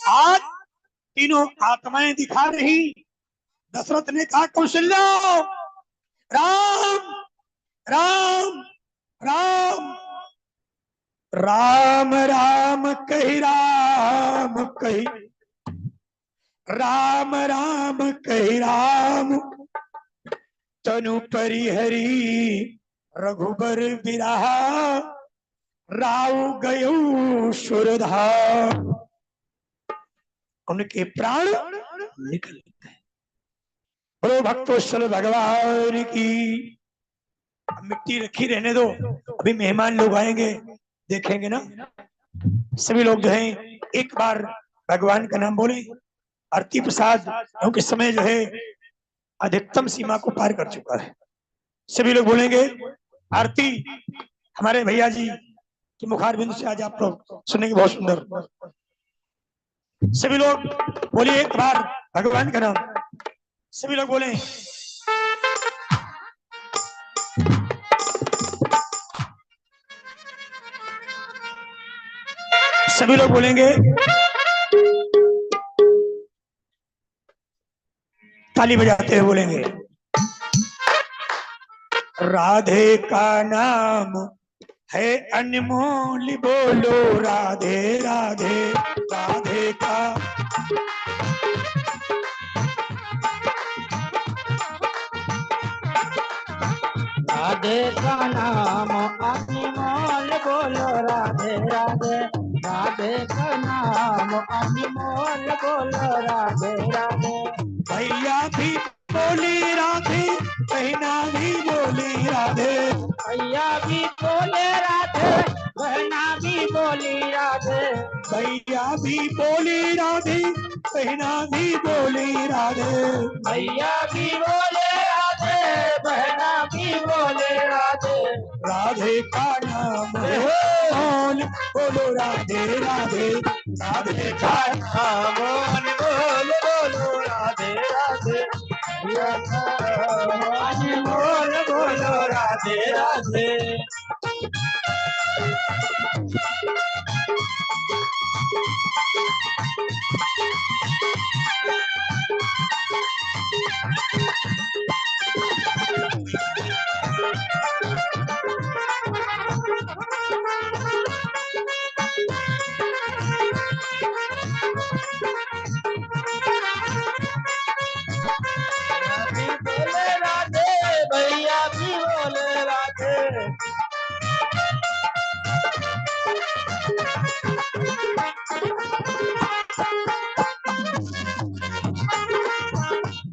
आज तीनों आत्माएं दिखा रही। दशरथ ने कहा कौशल्या, राम राम राम, राम राम कही, राम कही, राम राम कही, राम तनु परिहरी रघुबर बिरहा, राव गयो सुरधाम। उनके प्राण निकल गए। बड़ो भक्तोत्सल भगवान की। मिट्टी रखी रहने दो, अभी मेहमान लोग आएंगे, देखेंगे ना। सभी लोग जो हैं एक बार भगवान का नाम बोले। आरती प्रसाद क्योंकि समय जो है अधिकतम सीमा को पार कर चुका है। सभी लोग बोलेंगे आरती हमारे भैया जी की मुखारबिंद से आज आप लोग सुनेंगे, बहुत सुंदर। सभी लोग बोलिए एक बार भगवान का नाम। सभी लोग बोले सभी लोग बोलेंगे, ताली बजाते हुए बोलेंगे, राधे का नाम है अनमोल, बोलो राधे राधे, राधे का राधे का नाम अनमोल बोलो राधे राधे, राधे का नाम अनमोल बोलो राधे राधे। भैया भी बोली राधे, बहना भी बोली राधे, भैया भी बोले राधे, बहना भी बोली राधे, भैया भी बोली राधे, बहना भी बोली राधे, भैया भी बोले राधे, बहना भी बोले राधे। राधे का नाम बोल बोलो राधे राधे, राधे का नाम बोल बोलो राधे राधे, बोल बोलो राधे राधे। बोले राधे, भैया भी बोले राधे,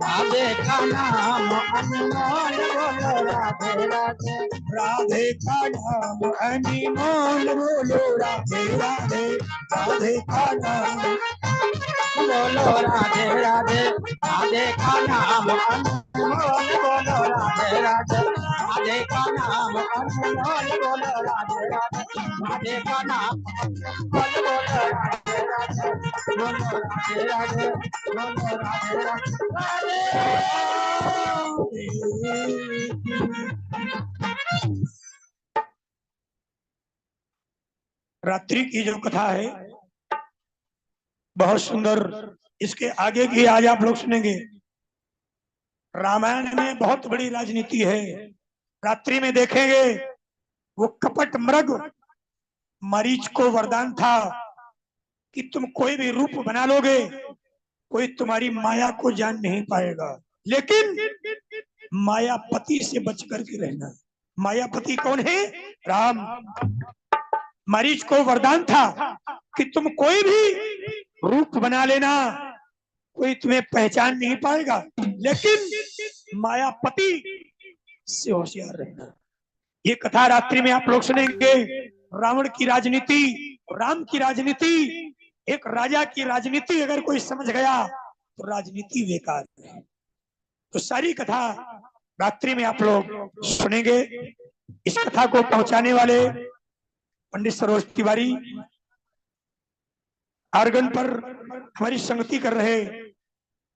राधे का नाम अनमोल बोलो राधे राधे, राधे का नाम अनमोल बोलो राधे राधे, राधे का नाम बोलो राधे राधे, राधे का नाम अनमोल बोलो राधे राधे, राधे का नाम अनमोल बोलो राधे राधे, राधे का नाम अनमोल बोलो राधे राधे, बोलो राधे राधे, बोलो राधे रात्रि की जो कथा है बहुत सुंदर, इसके आगे की आज आप लोग सुनेंगे। रामायण में बहुत बड़ी राजनीति है। रात्रि में देखेंगे वो कपट मृग मरीच को वरदान था कि तुम कोई भी रूप बना लोगे, कोई तुम्हारी माया को जान नहीं पाएगा, लेकिन मायापति से बच करके रहना। मायापति कौन है? राम। मरीच को वरदान था कि तुम कोई भी रूप बना लेना, कोई तुम्हें पहचान नहीं पाएगा, लेकिन मायापति से होशियार रहना। ये कथा रात्रि में आप लोग सुनेंगे। रावण की राजनीति, राम की राजनीति, एक राजा की राजनीति अगर कोई समझ गया तो राजनीति बेकार है। तो सारी कथा रात्रि में आप लोग सुनेंगे। इस कथा को पहुंचाने वाले पंडित सरोज तिवारी, आर्गन पर हमारी संगति कर रहे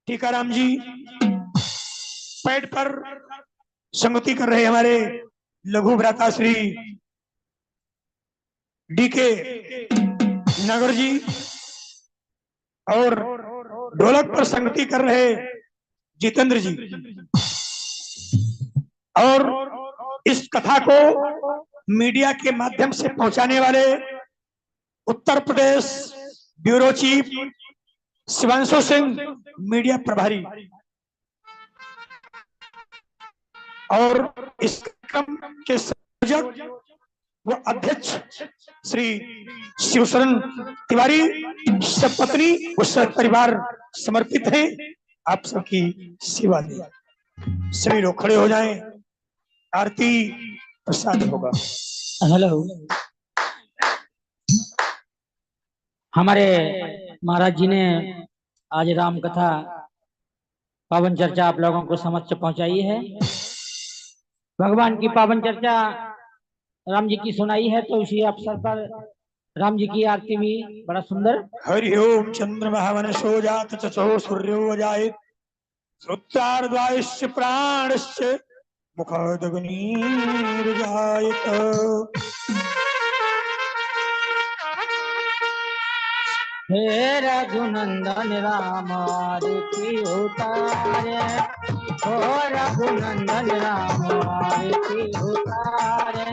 टीकाराम जी, पैड पर संगति कर रहे हमारे लघु भ्राता श्री डीके नगर जी, और ढोलक पर संगति कर रहे जितेंद्र जी, और इस कथा को मीडिया के माध्यम से पहुंचाने वाले Uttar Pradesh bureau chief Shivanshu Singh, media प्रभारी, और इस कार्यक्रम के संयोजक व अध्यक्ष श्री शिवशरण तिवारी, सब पत्नी व सब परिवार समर्पित हैं आप सबकी सेवा में। सभी लोग खड़े हो जाएं, आरती प्रसाद होगा। हेलो, हमारे महाराज जी ने आज राम कथा पावन चर्चा आप लोगों को समक्ष पहुंचाई है। भगवान की पावन चर्चा राम जी की सुनाई है, तो इसी अवसर पर राम जी की आरती भी बड़ा सुंदर। हरि ओम चंद्रमा वनसो जात चचो सूर्यो अजायत श्रुत्यार्द्वायश्च प्राणश्च मुखादग्निर्जायत। हे रघुनंदन राम आरती उतारे, हो रघुनंदन राम आरती उतारे,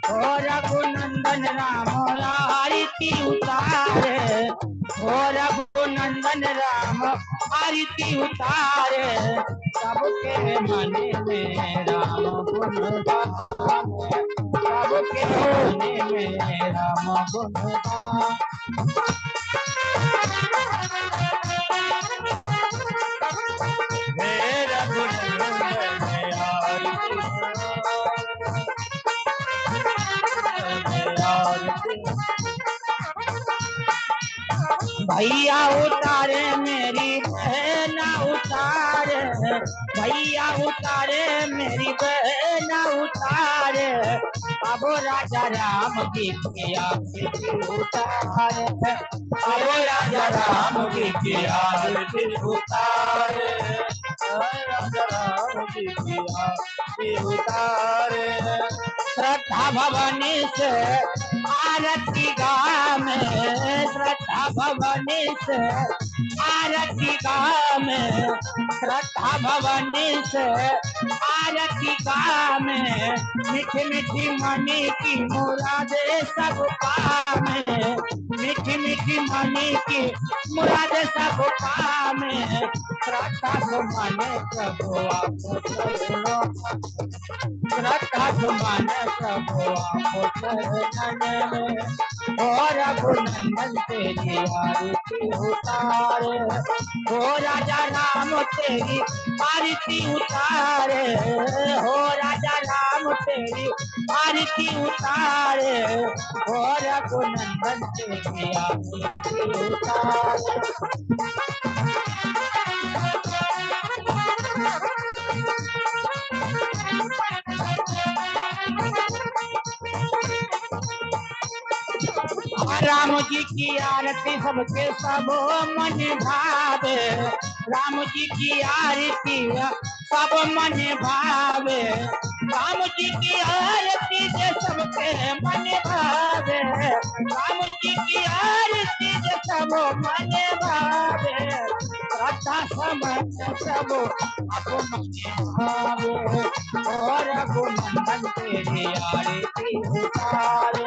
हो रघुनंदन राम आरती उतारे, हो रघुनंदन राम आरती उतारे, सबके मन में राम गुण गान, सबके होने में राम गुण गान। हे रघुनंदन आरती आरती। भैया उतारे मेरी बहन उतारे, भैया उतारे मेरी बहन उतारे, अब राजा राम की आरती उतारे, अब राजा राम की आरती उतारे, राजा राम की आरती उतारे। श्रद्धा भवानी से आरती गाँव में, श्रद्धा भवानी से आरती गाँव में, श्रद्धा भवानी से आरती गाँव में, मीठी मीठी मनी की मुरादे सब काम में, मीठी मीठी मनी की मुरादे सब काम में। श्रद्धा सुमन प्रभु आपको चरणों, श्रद्धा सुमन प्रभु आपको चरणों में, और रघुनंदन तेरी आरती उतारे, हो राजा राम तेरी आरती उतारे, हो राजा राम तेरी आरती उतारे, हो रघुनंदन तेरी आरती उतारे। राम जी की आरती सबके सब मन भावे, राम जी की आरती सब मन भावे, राम जी की आरती जे सबके मन भावे, राम जी की आरती जे सब मन भावे, श्रद्धा समन सब अब मन भावे, और रघुनंदन तेरी आरती उतारे।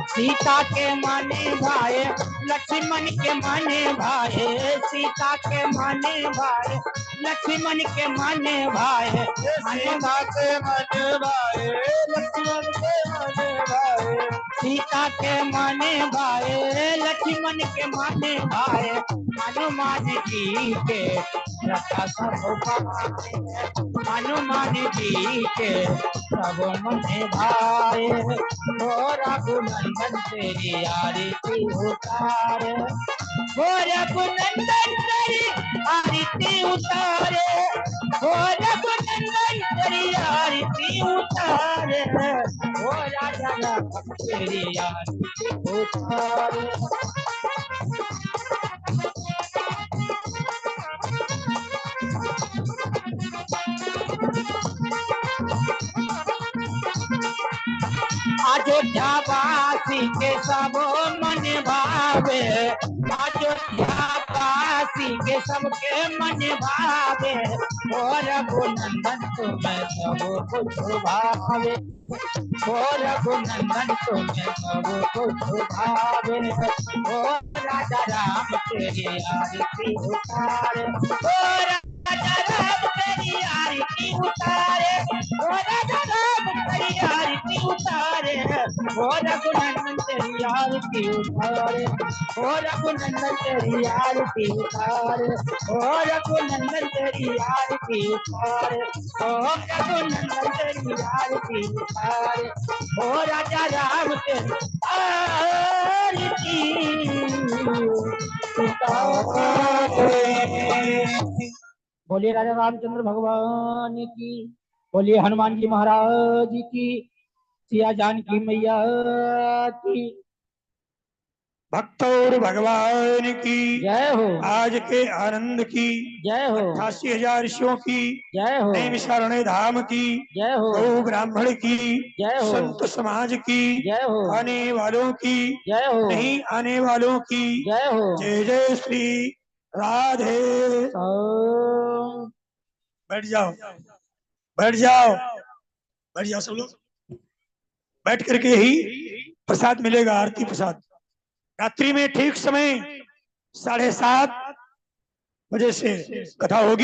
सीता के माने भाई लक्ष्मण के माने भाई, सीता के माने भाई लक्ष्मण के माने भाई, सीता के माने भाई लक्ष्मण के माने भाई, सीता के माने भाई लक्ष्मण के माने भाई, हनुमान जी के रक्षा सब पाए, हनुमान जी के सब मन भाए, हो रघुनंदन तेरी आरती उतारे, हो रघुनंदन तेरी आरती उतारे, हो रघुनंदन तेरी आरती उतारे, हो राजा राम तेरी आरती उतारे। अयोध्या वासी के सब मन भावे, अयोध्या वासी के सबके मन भावे, और रघुनंदन तुम्हें सब कुछ भावे, और रघुनंदन तुम्हें सब कुछ भावे, और राजा राम तेरी आरती उतारे, और राजा राम तेरी आरती उतारे, और राजा राम तेरी आरती उतारे, हो रघुनंदन तेरी आरती उतारे, हो रघुनंदन तेरी आरती उतारे, हो रघुनंदन तेरी आरती उतारे, हो रघुनंदन तेरी आरती उतारे, हो राजा राम तेरी आरती उतारे। बोलिए राजा रामचंद्र भगवान की, बोलिए हनुमान जी महाराज की, सिया जानकी मैया की भक्तौर भगवान की जय हो, आज के आनंद की जय हो, 88,000 ऋषियों की जय हो, नैमिषारण्य धाम की जय हो, गौ ब्राह्मण की जय हो, संत समाज की जय हो, आने वालों की जय हो, नहीं आने वालों की जय हो। जय जय श्री राधे। ओम बैठ जाओ, बैठ जाओ, बैठ जाओ सब लोग, बैठ करके ही प्रसाद मिलेगा, आरती प्रसाद। रात्रि में ठीक समय 7:30 वजह से कथा होगी।